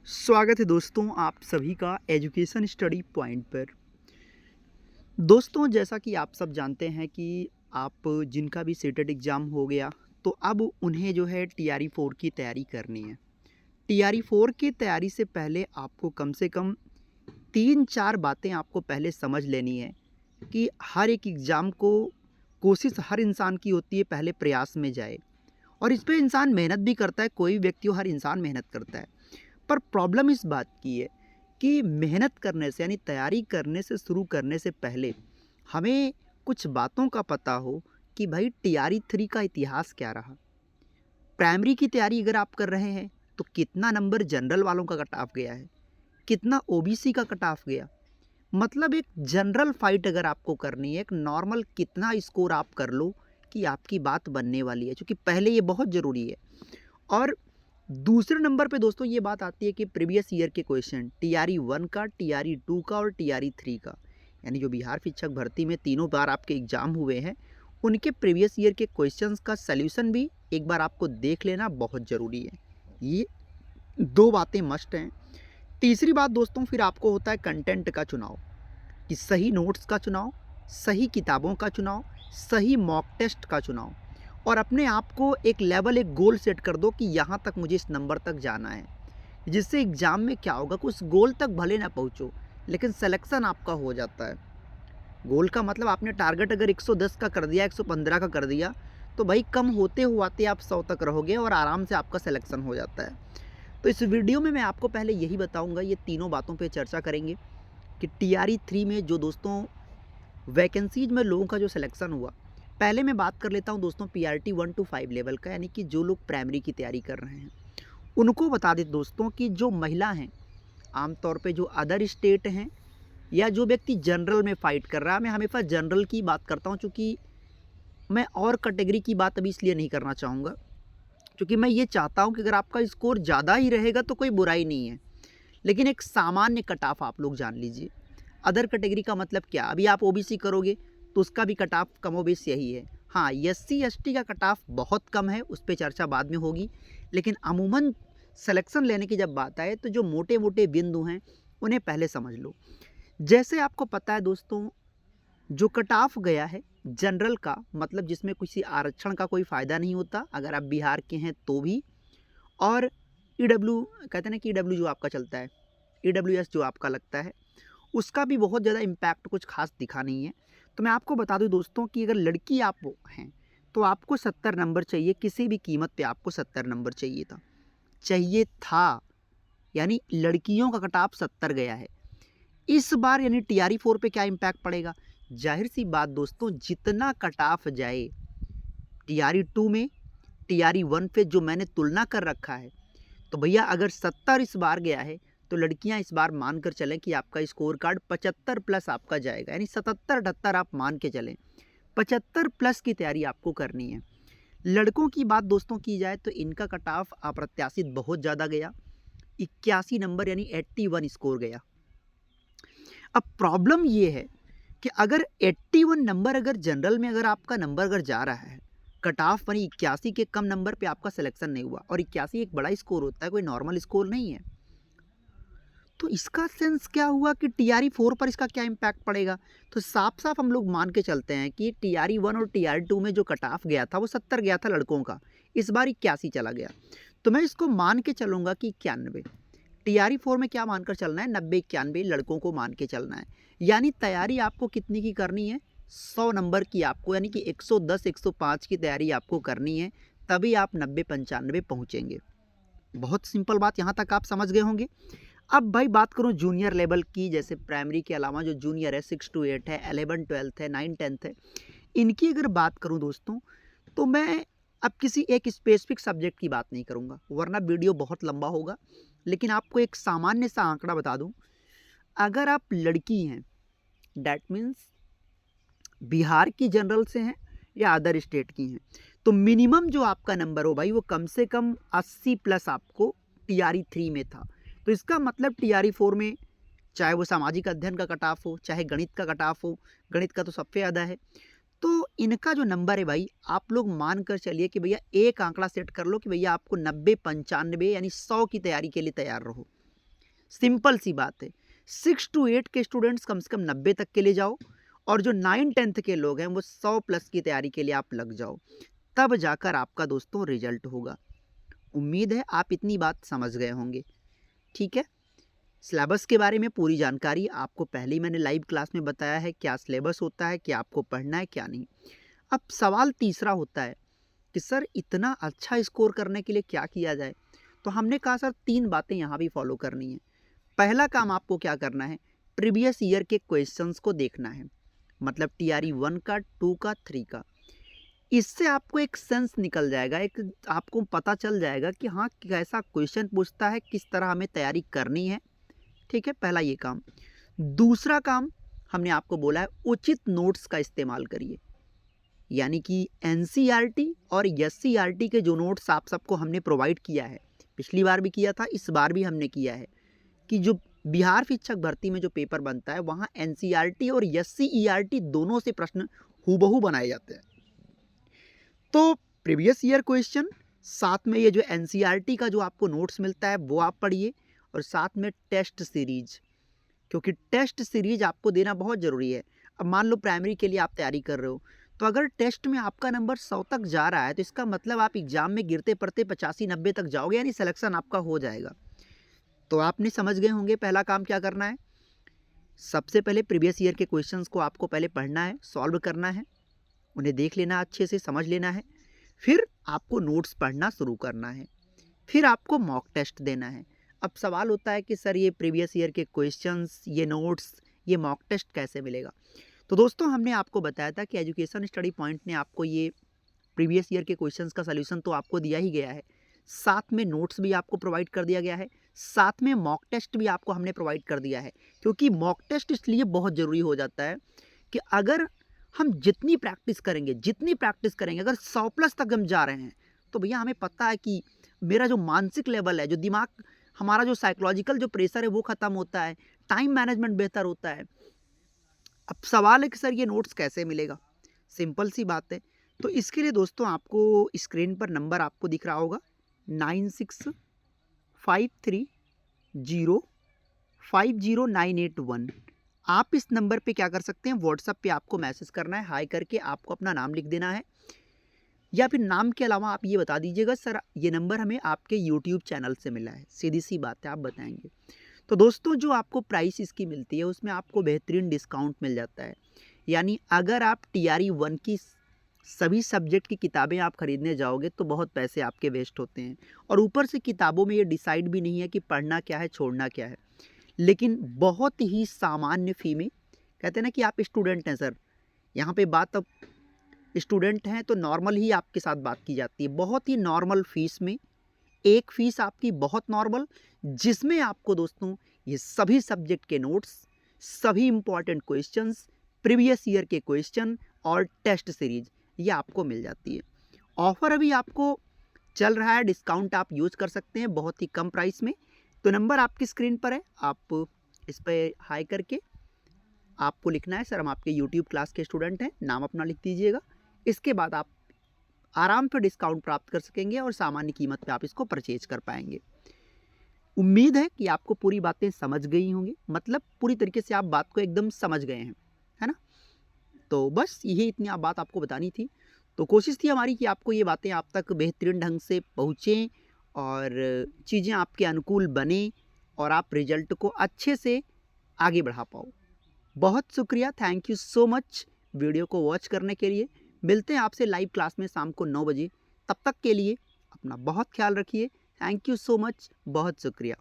स्वागत है दोस्तों आप सभी का एजुकेशन स्टडी पॉइंट पर। दोस्तों जैसा कि आप सब जानते हैं कि आप जिनका भी सेटेट एग्ज़ाम हो गया तो अब उन्हें जो है टीआरई 4 की तैयारी करनी है। टीआरई 4 की तैयारी से पहले आपको कम से कम 3-4 बातें आपको पहले समझ लेनी है कि हर एक एग्ज़ाम को कोशिश हर इंसान की होती है पहले प्रयास में जाए, और इस पे इंसान मेहनत भी करता है, कोई भी व्यक्ति हो हर इंसान मेहनत करता है। पर प्रॉब्लम इस बात की है कि मेहनत करने से यानी तैयारी करने से शुरू करने से पहले हमें कुछ बातों का पता हो कि भाई टीआरई 3 का इतिहास क्या रहा। प्राइमरी की तैयारी अगर आप कर रहे हैं तो कितना नंबर जनरल वालों का कट ऑफ गया है, कितना ओबीसी का कट ऑफ गया, मतलब एक जनरल फाइट अगर आपको करनी है, एक नॉर्मल कितना स्कोर आप कर लो कि आपकी बात बनने वाली है, क्योंकि पहले ये बहुत ज़रूरी है। और दूसरे नंबर पे दोस्तों ये बात आती है कि प्रीवियस ईयर के क्वेश्चन टीआरई 1 का, टीआरई 2 का और टीआरई 3 का, यानी जो बिहार शिक्षक भर्ती में तीनों बार आपके एग्ज़ाम हुए हैं उनके प्रीवियस ईयर के क्वेश्चंस का सल्यूशन भी एक बार आपको देख लेना बहुत ज़रूरी है। ये दो बातें मस्ट हैं। तीसरी बात दोस्तों फिर आपको होता है कंटेंट का चुनाव, कि सही नोट्स का चुनाव, सही किताबों का चुनाव, सही मॉक टेस्ट का चुनाव, और अपने आप को एक लेवल, एक गोल सेट कर दो कि यहाँ तक मुझे इस नंबर तक जाना है, जिससे एग्ज़ाम में क्या होगा कि उस गोल तक भले ना पहुँचो लेकिन सिलेक्शन आपका हो जाता है। गोल का मतलब आपने टारगेट अगर 110 का कर दिया, 115 का कर दिया, तो भाई कम होते हुआते आप 100 तक रहोगे और आराम से आपका सिलेक्शन हो जाता है। तो इस वीडियो में मैं आपको पहले यही बताऊँगा, ये तीनों बातों पर चर्चा करेंगे कि टीआरई 3 में जो दोस्तों वैकेंसीज में लोगों का जो सिलेक्शन हुआ। पहले मैं बात कर लेता हूं दोस्तों पीआरटी 1 to 5 लेवल का, यानी कि जो लोग प्राइमरी की तैयारी कर रहे हैं उनको बता दें दोस्तों कि जो महिला हैं, आमतौर पे जो अदर स्टेट हैं या जो व्यक्ति जनरल में फ़ाइट कर रहा है, मैं हमेशा जनरल की बात करता हूं, चूँकि मैं और कैटेगरी की बात अभी इसलिए नहीं करना चाहूँगा क्योंकि मैं ये चाहता हूँ कि अगर आपका स्कोर ज़्यादा ही रहेगा तो कोई बुराई नहीं है, लेकिन एक सामान्य कट ऑफ आप लोग जान लीजिए। अदर कैटेगरी का मतलब क्या, अभी आप ओबीसी करोगे तो उसका भी कट ऑफ कमोबेश यही है। हाँ, एससी एसटी का कट ऑफ बहुत कम है, उस पर चर्चा बाद में होगी, लेकिन अमूमन सिलेक्शन लेने की जब बात आए तो जो मोटे मोटे बिंदु हैं उन्हें पहले समझ लो। जैसे आपको पता है दोस्तों, जो कट ऑफ गया है जनरल का, मतलब जिसमें किसी आरक्षण का कोई फ़ायदा नहीं होता अगर आप बिहार के हैं तो भी, और ईडब्ल्यू कहते हैं ना कि ईडब्ल्यू जो आपका चलता है, ईडब्ल्यूएस जो आपका लगता है, उसका भी बहुत ज़्यादा इम्पैक्ट कुछ खास दिखा नहीं है। तो मैं आपको बता दूं दोस्तों कि अगर लड़की आप हैं तो आपको 70 नंबर चाहिए, किसी भी कीमत पे आपको 70 नंबर चाहिए था, यानी लड़कियों का कट ऑफ 70 गया है। इस बार यानी टीआरई 4 पे क्या इम्पैक्ट पड़ेगा, जाहिर सी बात दोस्तों, जितना कट ऑफ जाए टीआरई 2 में, टीआरई 1 पे जो मैंने तुलना कर रखा है, तो भैया अगर 70 इस बार गया है तो लड़कियां इस बार मान कर चलें कि आपका स्कोर कार्ड 75 प्लस आपका जाएगा, यानी 77-78 आप मान के चलें। 75 प्लस की तैयारी आपको करनी है। लड़कों की बात दोस्तों की जाए तो इनका कट ऑफ अप्रत्याशित बहुत ज़्यादा गया, 81 नंबर यानी 81 स्कोर गया। अब प्रॉब्लम ये है कि अगर 81 नंबर अगर जनरल में अगर आपका नंबर अगर जा रहा है, कट ऑफ यानी 81 के कम नंबर पे आपका सिलेक्शन नहीं हुआ, और 81 एक बड़ा स्कोर होता है, कोई नॉर्मल स्कोर नहीं है, तो इसका सेंस क्या हुआ कि टीआरई 4 पर इसका क्या इम्पैक्ट पड़ेगा। तो साफ साफ हम लोग मान के चलते हैं कि टीआरई 1 और टीआरई 2 में जो कट ऑफ गया था वो 70 गया था लड़कों का, इस बार 81 चला गया, तो मैं इसको मान के चलूँगा कि 91। टीआरई 4 में क्या मानकर चलना है, 90-91 लड़कों को मान के चलना है। यानी तैयारी आपको कितनी की करनी है, 100 नंबर की आपको, यानी कि 110-105 की तैयारी आपको करनी है, तभी आप 90-95 पहुँचेंगे। बहुत सिंपल बात, यहाँ तक आप समझ गए होंगे। अब भाई बात करूँ जूनियर लेवल की, जैसे प्राइमरी के अलावा जो जूनियर है 6 to 8 है, 11-12 है, 9-10 है, इनकी अगर बात करूँ दोस्तों तो मैं अब किसी एक स्पेसिफिक सब्जेक्ट की बात नहीं करूँगा वरना वीडियो बहुत लंबा होगा, लेकिन आपको एक सामान्य सा आंकड़ा बता दूँ। अगर आप लड़की हैं, डैट मीन्स बिहार की जनरल से हैं या अदर स्टेट की हैं, तो मिनिमम जो आपका नंबर हो भाई वो कम से कम 80 प्लस आपको टीआरई 3 में था। तो इसका मतलब टीआरई 4 में चाहे वो सामाजिक अध्ययन का कट ऑफ हो, चाहे गणित का कट ऑफ हो, गणित का तो सबसे ज़्यादा है, तो इनका जो नंबर है भाई आप लोग मान कर चलिए कि भैया एक आंकड़ा सेट कर लो कि भैया आपको 90-95 यानी 100 की तैयारी के लिए तैयार रहो। सिंपल सी बात है। 6 to 8 के स्टूडेंट्स कम से कम 90 तक के ले जाओ, और जो 9-10th के लोग हैं वो 100 प्लस की तैयारी के लिए आप लग जाओ, तब जाकर आपका दोस्तों रिजल्ट होगा। उम्मीद है आप इतनी बात समझ गए होंगे। ठीक है, सिलेबस के बारे में पूरी जानकारी आपको पहले ही मैंने लाइव क्लास में बताया है, क्या सिलेबस होता है, क्या आपको पढ़ना है, क्या नहीं। अब सवाल तीसरा होता है कि सर इतना अच्छा स्कोर करने के लिए क्या किया जाए। तो हमने कहा सर 3 बातें यहाँ भी फॉलो करनी है। पहला काम आपको क्या करना है, प्रीवियस ईयर के क्वेश्चंस को देखना है, मतलब TRE 1 का, 2 का, 3 का। इससे आपको एक सेंस निकल जाएगा, एक आपको पता चल जाएगा कि हाँ कैसा क्वेश्चन पूछता है, किस तरह हमें तैयारी करनी है। ठीक है, पहला ये काम। दूसरा काम हमने आपको बोला है उचित नोट्स का इस्तेमाल करिए, यानी कि NCERT और SCERT के जो नोट्स आप सबको हमने प्रोवाइड किया है, पिछली बार भी किया था, इस बार भी हमने किया है, कि जो बिहार शिक्षक भर्ती में जो पेपर बनता है वहाँ NCERT और SCERT दोनों से प्रश्न हूबहू बनाए जाते हैं। तो प्रीवियस ईयर क्वेश्चन, साथ में ये जो NCERT का जो आपको नोट्स मिलता है वो आप पढ़िए, और साथ में टेस्ट सीरीज, क्योंकि टेस्ट सीरीज आपको देना बहुत ज़रूरी है। अब मान लो प्राइमरी के लिए आप तैयारी कर रहे हो, तो अगर टेस्ट में आपका नंबर 100 तक जा रहा है तो इसका मतलब आप एग्जाम में गिरते पड़ते 85-90 तक जाओगे, यानी सिलेक्शन आपका हो जाएगा। तो आपने समझ गए होंगे पहला काम क्या करना है। सबसे पहले प्रीवियस ईयर के क्वेश्चंस को आपको पहले पढ़ना है, सॉल्व करना है, उन्हें देख लेना, अच्छे से समझ लेना है। फिर आपको नोट्स पढ़ना शुरू करना है, फिर आपको मॉक टेस्ट देना है। अब सवाल होता है कि सर ये प्रीवियस ईयर के क्वेश्चंस, ये नोट्स, ये मॉक टेस्ट कैसे मिलेगा। तो दोस्तों हमने आपको बताया था कि एजुकेशन स्टडी पॉइंट ने आपको ये प्रीवियस ईयर के क्वेश्चंस का सलूशन तो आपको दिया ही गया है, साथ में नोट्स भी आपको प्रोवाइड कर दिया गया है, साथ में मॉक टेस्ट भी आपको हमने प्रोवाइड कर दिया है। क्योंकि मॉक टेस्ट इसलिए बहुत ज़रूरी हो जाता है कि अगर हम जितनी प्रैक्टिस करेंगे, अगर 100 प्लस तक हम जा रहे हैं, तो भैया हमें पता है कि मेरा जो मानसिक लेवल है, जो दिमाग, हमारा जो साइकोलॉजिकल जो प्रेशर है वो ख़त्म होता है, टाइम मैनेजमेंट बेहतर होता है। अब सवाल है कि सर ये नोट्स कैसे मिलेगा। सिंपल सी बात है। तो इसके लिए दोस्तों आपको स्क्रीन पर नंबर आपको दिख रहा होगा 9653050981। आप इस नंबर पे क्या कर सकते हैं, व्हाट्सएप पे आपको मैसेज करना है, हाई करके आपको अपना नाम लिख देना है, या फिर नाम के अलावा आप ये बता दीजिएगा सर ये नंबर हमें आपके यूट्यूब चैनल से मिला है। सीधी सी बात है, आप बताएंगे। तो दोस्तों जो आपको प्राइस इसकी मिलती है उसमें आपको बेहतरीन डिस्काउंट मिल जाता है। यानी अगर आप TRE 1 की सभी सब्जेक्ट की किताबें आप खरीदने जाओगे तो बहुत पैसे आपके वेस्ट होते हैं, और ऊपर से किताबों में ये डिसाइड भी नहीं है कि पढ़ना क्या है, छोड़ना क्या है। लेकिन बहुत ही सामान्य फ़ी में, कहते हैं ना कि आप स्टूडेंट हैं सर, यहाँ पे बात अब स्टूडेंट हैं तो नॉर्मल ही आपके साथ बात की जाती है। बहुत ही नॉर्मल फ़ीस में, एक फ़ीस आपकी बहुत नॉर्मल, जिसमें आपको दोस्तों ये सभी सब्जेक्ट के नोट्स, सभी इम्पॉर्टेंट क्वेश्चंस, प्रीवियस ईयर के क्वेश्चन और टेस्ट सीरीज ये आपको मिल जाती है। ऑफ़र अभी आपको चल रहा है, डिस्काउंट आप यूज़ कर सकते हैं बहुत ही कम प्राइस में। तो नंबर आपकी स्क्रीन पर है, आप इस पर हाई करके आपको लिखना है सर हम आपके यूट्यूब क्लास के स्टूडेंट हैं, नाम अपना लिख दीजिएगा। इसके बाद आप आराम से डिस्काउंट प्राप्त कर सकेंगे और सामान्य कीमत पे आप इसको परचेज कर पाएंगे। उम्मीद है कि आपको पूरी बातें समझ गई होंगी, मतलब पूरी तरीके से आप बात को एकदम समझ गए हैं, है ना। तो बस यही इतनी आप बात आपको बतानी थी। तो कोशिश थी हमारी कि आपको ये बातें आप तक बेहतरीन ढंग से पहुँचें और चीज़ें आपके अनुकूल बने और आप रिजल्ट को अच्छे से आगे बढ़ा पाओ। बहुत शुक्रिया, thank you so much video को वॉच करने के लिए। मिलते हैं आपसे लाइव क्लास में शाम को 9 बजे। तब तक के लिए अपना बहुत ख्याल रखिए। थैंक यू सो मच, बहुत शुक्रिया।